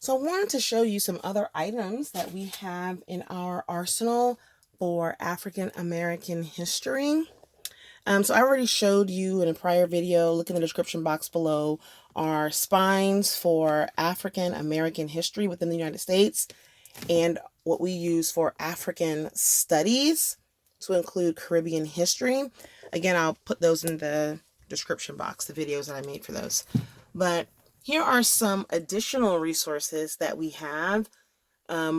So I wanted to show you some other items that we have in our arsenal for African American history. So I already showed you in a prior video, look in the description box below, our spines for African American history within the United States and what we use for African studies to include Caribbean history. Again, I'll put those in the description box, the videos that I made for those. But here are some additional resources that we have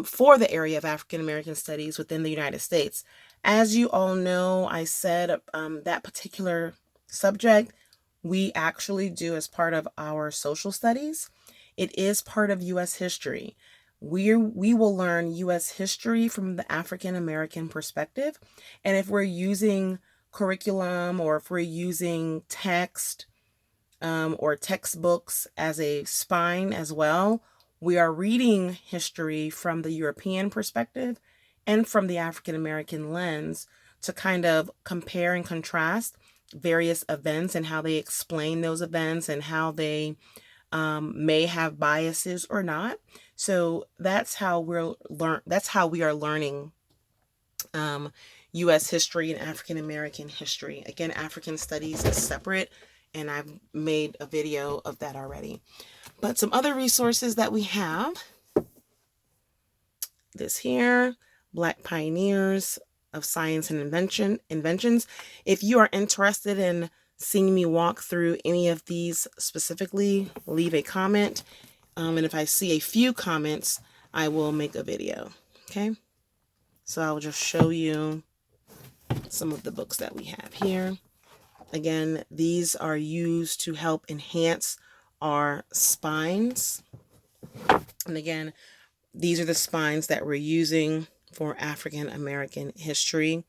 for the area of African American studies within the United States. As you all know, I said that particular subject we actually do as part of our social studies. It is part of U.S. history. We will learn U.S. history from the African American perspective. And if we're using curriculum or if we're using text or textbooks as a spine as well, we are reading history from the European perspective and from the African American lens to kind of compare and contrast various events and how they explain those events and how they may have biases or not. So that's how we are learning U.S. history and African American history. Again, African studies is separate, and I've made a video of that already. But some other resources that we have, this here, Black Pioneers of Science and Inventions. If you are interested in seeing me walk through any of these specifically, leave a comment. And if I see a few comments, I will make a video. Okay. So I'll just show you some of the books that we have here. Again, these are used to help enhance our spines. And again, these are the spines that we're using for African American history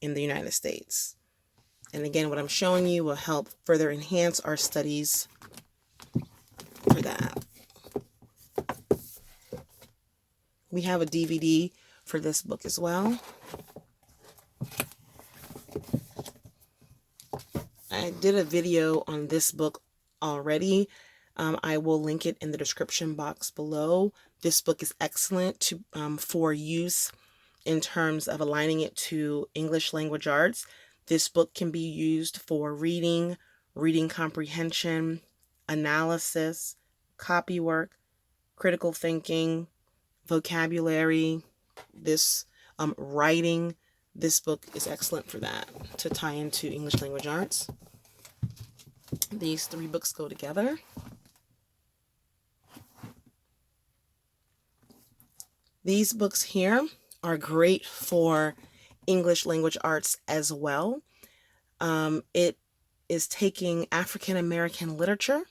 in the United States. And again, what I'm showing you will help further enhance our studies for that. We have a DVD for this book as well. I did a video on this book already. I will link it in the description box below. This book is excellent for use in terms of aligning it to English language arts. This book can be used for reading comprehension, analysis, copy work, critical thinking, vocabulary, writing. This book is excellent for that, to tie into English language arts. These three books go together. These books here are great for English language arts as well. It is taking African American literature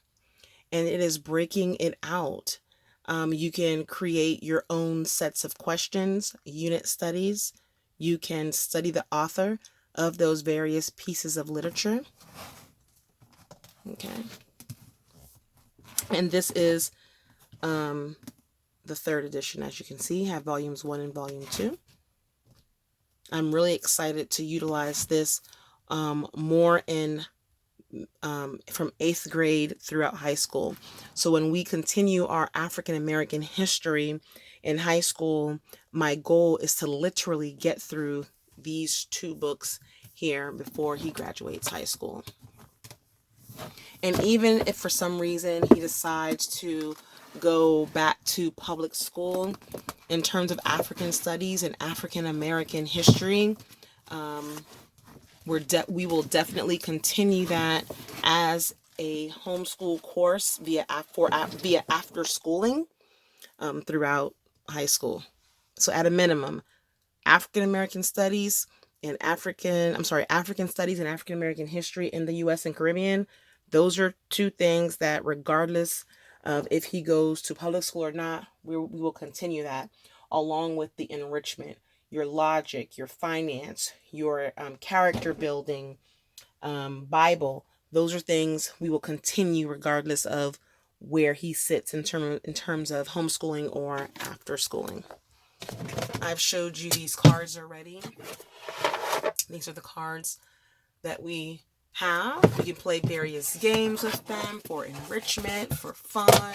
and it is breaking it out. You can create your own sets of questions, unit studies. You can study the author of those various pieces of literature. Okay. And this is the third edition, as you can see, have volumes 1 and volume 2. I'm really excited to utilize this more from 8th grade throughout high school. So when we continue our African American history in high school, my goal is to literally get through these 2 books here before he graduates high school. And even if for some reason he decides to go back to public school, in terms of African studies and African American history, we will definitely continue that as a homeschool course via after schooling throughout high school. So at a minimum, African American studies and African studies and African American history in the U.S. and Caribbean. Those are 2 things that, regardless of if he goes to public school or not, we will continue that, along with the enrichment, your logic, your finance, your character building, Bible. Those are things we will continue regardless of where he sits in terms of homeschooling or after schooling. I've showed you these cards already. These are the cards that we have. We can play various games with them for enrichment, for fun.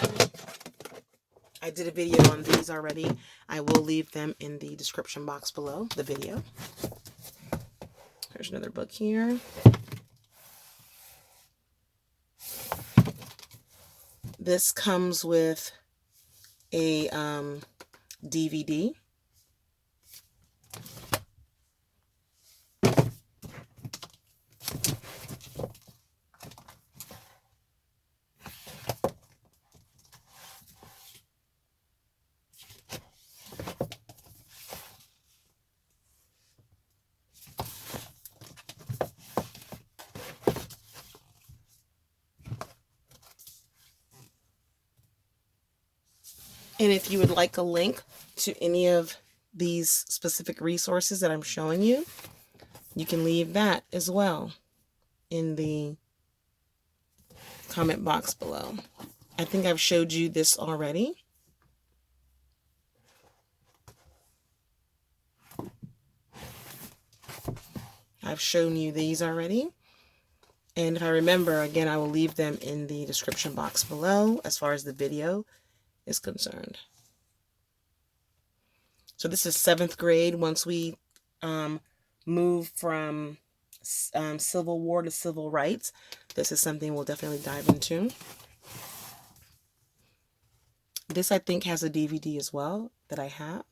I did a video on these already. I will leave them in the description box below the video. There's another book here. This comes with a DVD. And if you would like a link to any of these specific resources that I'm showing you, you can leave that as well in the comment box below. I think I've showed you this already. I've shown you these already. And if I remember, again, I will leave them in the description box below as far as the video is concerned. So this is 7th grade. Once we move from Civil War to civil rights, this is something we'll definitely dive into. This, I think, has a DVD as well that I have.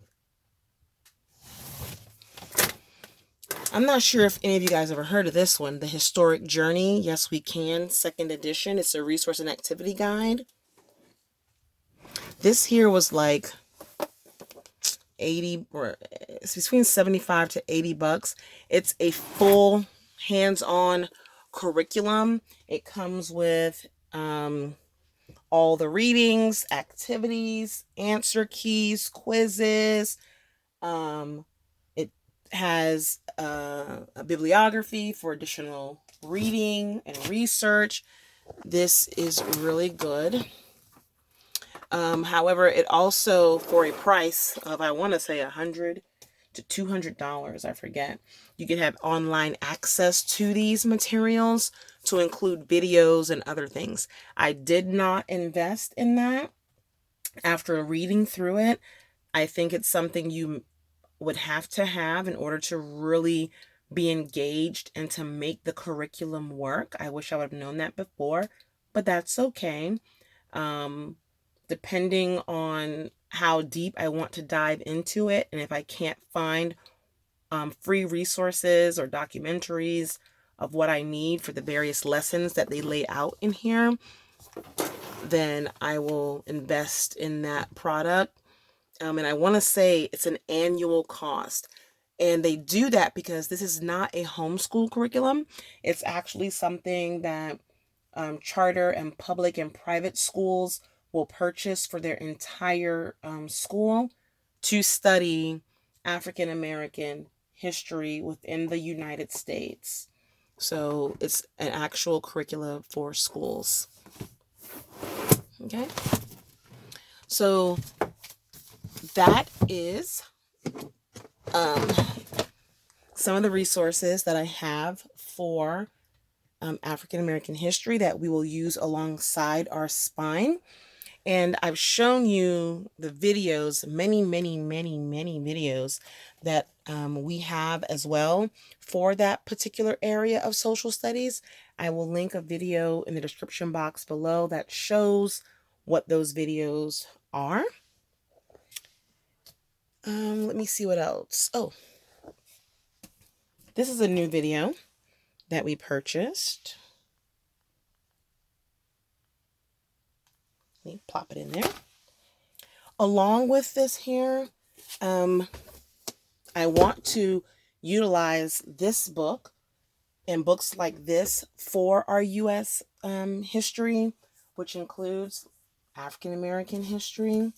I'm not sure if any of you guys ever heard of this one, The Historic Journey. Yes, We Can, 2nd edition. It's a resource and activity guide. This here was like 80, or it's between 75 to 80 bucks. It's a full hands-on curriculum. It comes with all the readings, activities, answer keys, quizzes. It has a bibliography for additional reading and research. This is really good. However, it also, for a price of, I want to say $100 to $200, I forget, you can have online access to these materials to include videos and other things. I did not invest in that. After reading through it, I think it's something you would have to have in order to really be engaged and to make the curriculum work. I wish I would have known that before, but that's okay. Depending on how deep I want to dive into it, and if I can't find free resources or documentaries of what I need for the various lessons that they lay out in here, then I will invest in that product. And I want to say it's an annual cost. And they do that because this is not a homeschool curriculum. It's actually something that charter and public and private schools will purchase for their entire school to study African American history within the United States. So it's an actual curriculum for schools. Okay. So that is some of the resources that I have for African American history that we will use alongside our spine. And I've shown you the videos, many videos that we have as well for that particular area of social studies. I will link a video in the description box below that shows what those videos are. Let me see what else. Oh, this is a new video that we purchased. Let me plop it in there. Along with this here, I want to utilize this book and books like this for our U.S. history, which includes African American history.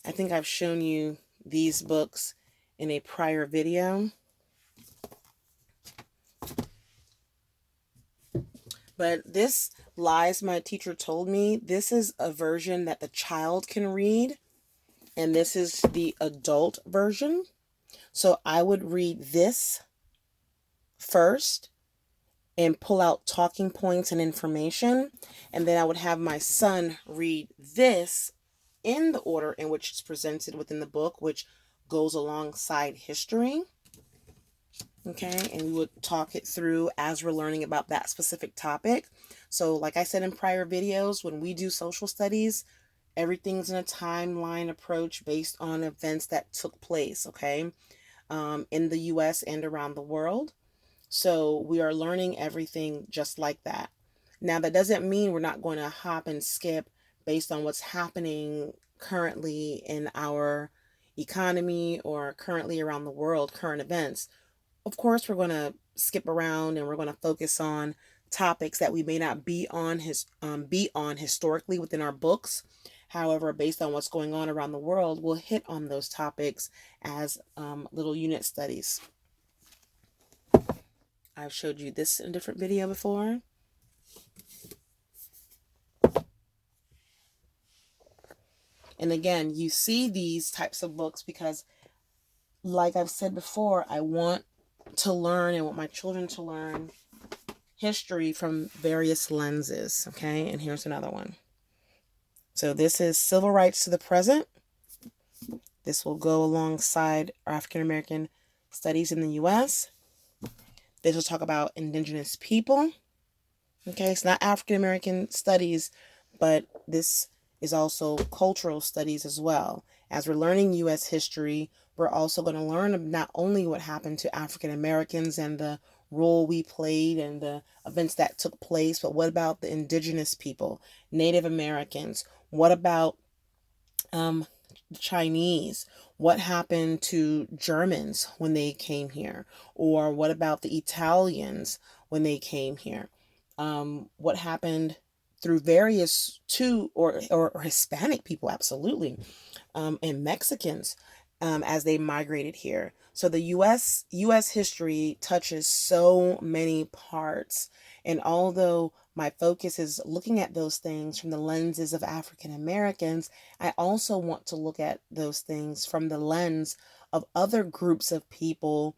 I think I've shown you these books in a prior video. But this, Lies My Teacher Told Me, this is a version that the child can read. And this is the adult version. So I would read this first and pull out talking points and information. And then I would have my son read this in the order in which it's presented within the book, which goes alongside history. Okay, and we would talk it through as we're learning about that specific topic. So like I said in prior videos, when we do social studies, everything's in a timeline approach based on events that took place, okay, in the US and around the world. So we are learning everything just like that. Now, that doesn't mean we're not going to hop and skip based on what's happening currently in our economy or currently around the world, current events. Of course, we're going to skip around and we're going to focus on topics that we may not be on historically within our books. However, based on what's going on around the world, we'll hit on those topics as little unit studies. I've showed you this in a different video before. And again, you see these types of books because, like I've said before, I want to learn and want my children to learn history from various lenses. Okay, and here's another one. So this is Civil Rights to the Present. This will go alongside African American Studies in the U.S. This will talk about Indigenous people. Okay, it's not African American Studies, but this is also cultural studies as well. As we're learning U.S. history, we're also going to learn not only what happened to African Americans and the role we played and the events that took place, but what about the indigenous people, Native Americans? What about Chinese? What happened to Germans when they came here? Or what about the Italians when they came here? What happened through various or Hispanic people, absolutely, and Mexicans as they migrated here. So the U.S. history touches so many parts, and although my focus is looking at those things from the lenses of African Americans, I also want to look at those things from the lens of other groups of people,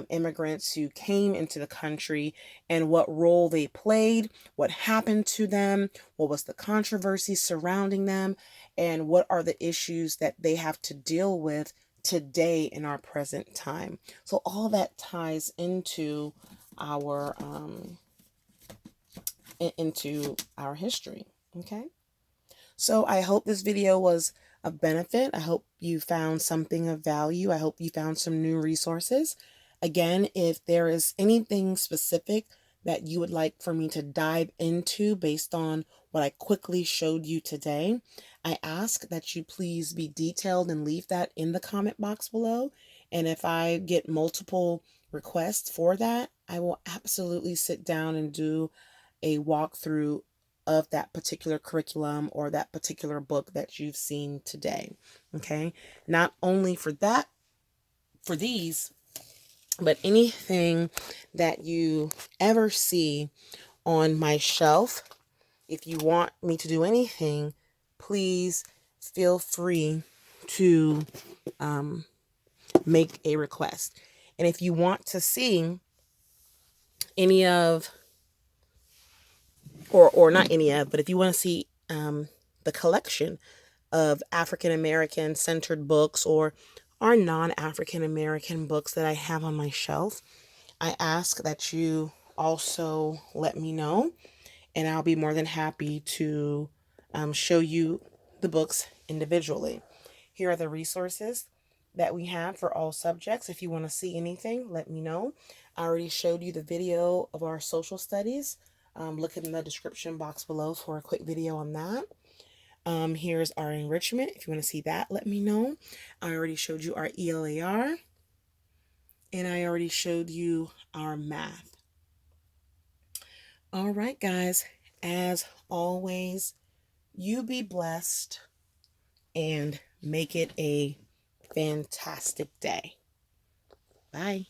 immigrants who came into the country, and what role they played, what happened to them, what was the controversy surrounding them, and what are the issues that they have to deal with today in our present time. So all that ties into our history. Okay, so I hope this video was of benefit. I hope you found something of value. I hope you found some new resources. Again, if there is anything specific that you would like for me to dive into based on what I quickly showed you today, I ask that you please be detailed and leave that in the comment box below. And if I get multiple requests for that, I will absolutely sit down and do a walkthrough of that particular curriculum or that particular book that you've seen today. Okay, not only for these, but anything that you ever see on my shelf. If you want me to do anything, please feel free to make a request. And if you want to see any of, or not any of, but if you want to see the collection of African American centered books or non-African American books that I have on my shelf, I ask that you also let me know, and I'll be more than happy to show you the books individually. Here are the resources that we have for all subjects. If you want to see anything, let me know. I already showed you the video of our social studies. Look in the description box below for a quick video on that. Here's our enrichment. If you want to see that, let me know. I already showed you our ELAR, and I already showed you our math. All right, guys, as always, you be blessed and make it a fantastic day. Bye.